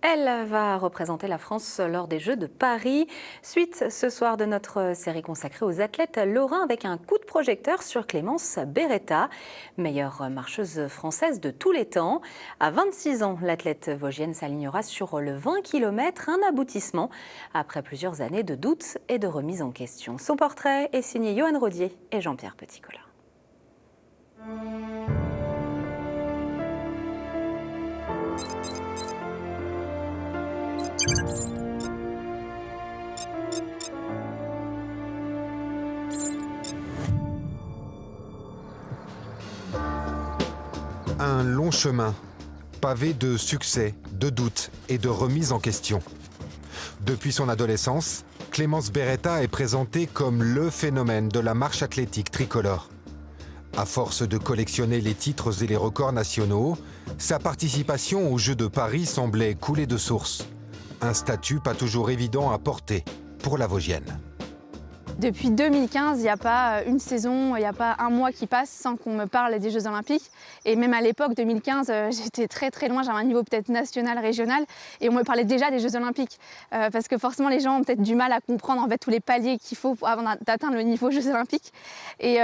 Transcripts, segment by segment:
Elle va représenter la France lors des Jeux de Paris. Suite ce soir de notre série consacrée aux athlètes lorrains avec un coup de projecteur sur Clémence Beretta, meilleure marcheuse française de tous les temps. À 26 ans, l'athlète vosgienne s'alignera sur le 20 km, un aboutissement après plusieurs années de doutes et de remise en question. Son portrait est signé Johan Rodier et Jean-Pierre Petit-Colin. Un long chemin, pavé de succès, de doutes et de remises en question. Depuis son adolescence, Clémence Beretta est présentée comme le phénomène de la marche athlétique tricolore. À force de collectionner les titres et les records nationaux, sa participation aux Jeux de Paris semblait couler de source. Un statut pas toujours évident à porter pour la Vosgienne. Depuis 2015, il n'y a pas une saison, il n'y a pas un mois qui passe sans qu'on me parle des Jeux Olympiques. Et même à l'époque, 2015, j'étais très loin, j'avais un niveau peut-être national, régional, et on me parlait déjà des Jeux Olympiques. Parce que forcément, les gens ont peut-être du mal à comprendre en fait, tous les paliers qu'il faut avant d'atteindre le niveau Jeux Olympiques. Et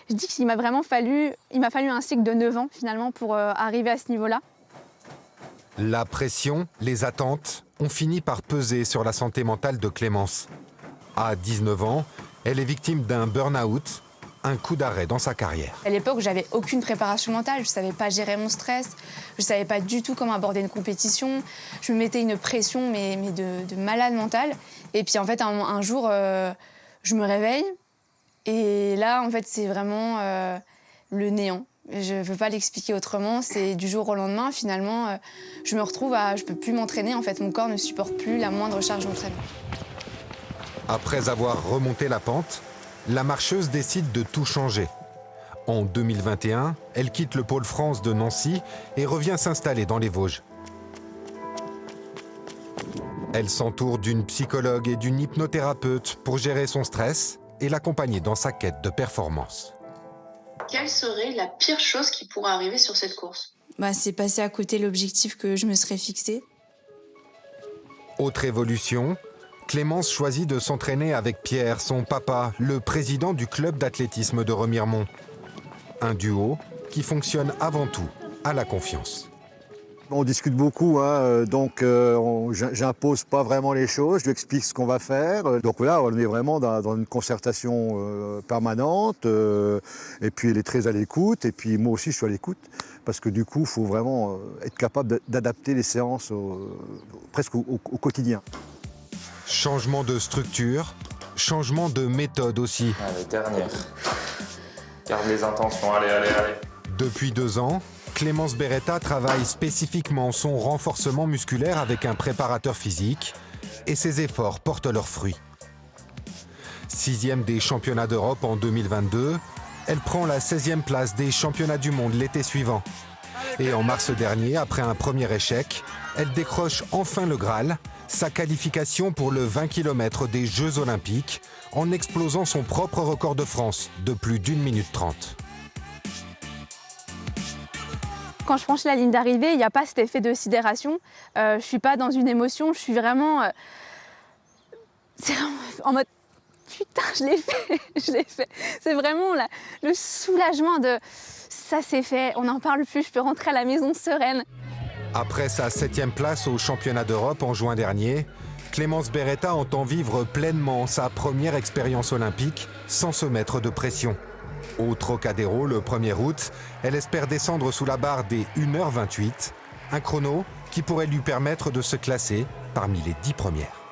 je dis qu'il m'a vraiment fallu un cycle de 9 ans finalement pour arriver à ce niveau-là. La pression, les attentes ont fini par peser sur la santé mentale de Clémence. À 19 ans, elle est victime d'un burn-out, un coup d'arrêt dans sa carrière. À l'époque, j'avais aucune préparation mentale, je ne savais pas gérer mon stress, je ne savais pas du tout comment aborder une compétition. Je me mettais une pression mais de malade mentale. Et puis en fait, un jour, je me réveille et là, en fait, c'est vraiment le néant. Je ne peux pas l'expliquer autrement, c'est du jour au lendemain, finalement, je me retrouve je ne peux plus m'entraîner, en fait, mon corps ne supporte plus la moindre charge d'entraînement. Après avoir remonté la pente, la marcheuse décide de tout changer. En 2021, elle quitte le pôle France de Nancy et revient s'installer dans les Vosges. Elle s'entoure d'une psychologue et d'une hypnothérapeute pour gérer son stress et l'accompagner dans sa quête de performance. Quelle serait la pire chose qui pourrait arriver sur cette course ? C'est passer à côté l'objectif que je me serais fixé. Autre évolution, Clémence choisit de s'entraîner avec Pierre, son papa, le président du club d'athlétisme de Remiremont. Un duo qui fonctionne avant tout à la confiance. On discute beaucoup, donc j'impose pas vraiment les choses, je lui explique ce qu'on va faire. Donc là, on est vraiment dans une concertation permanente, et puis elle est très à l'écoute, et puis moi aussi je suis à l'écoute, parce que du coup, il faut vraiment être capable d'adapter les séances presque au quotidien. Changement de structure, changement de méthode aussi. Allez, dernière. Garde les intentions, allez. Depuis 2 ans, Clémence Beretta travaille spécifiquement son renforcement musculaire avec un préparateur physique et ses efforts portent leurs fruits. 6e des championnats d'Europe en 2022, elle prend la 16e place des championnats du monde l'été suivant. Et en mars dernier, après un premier échec, elle décroche enfin le Graal, sa qualification pour le 20 km des Jeux Olympiques, en explosant son propre record de France de plus d'1 minute 30. Quand je franchis la ligne d'arrivée, il n'y a pas cet effet de sidération. Je ne suis pas dans une émotion, je suis vraiment... c'est vraiment en mode... Putain, je l'ai fait. C'est vraiment le soulagement de... Ça c'est fait, on n'en parle plus, je peux rentrer à la maison sereine. Après sa 7e place au championnat d'Europe en juin dernier, Clémence Beretta entend vivre pleinement sa première expérience olympique sans se mettre de pression. Au Trocadéro, le 1er août, elle espère descendre sous la barre des 1h28, un chrono qui pourrait lui permettre de se classer parmi les 10 premières.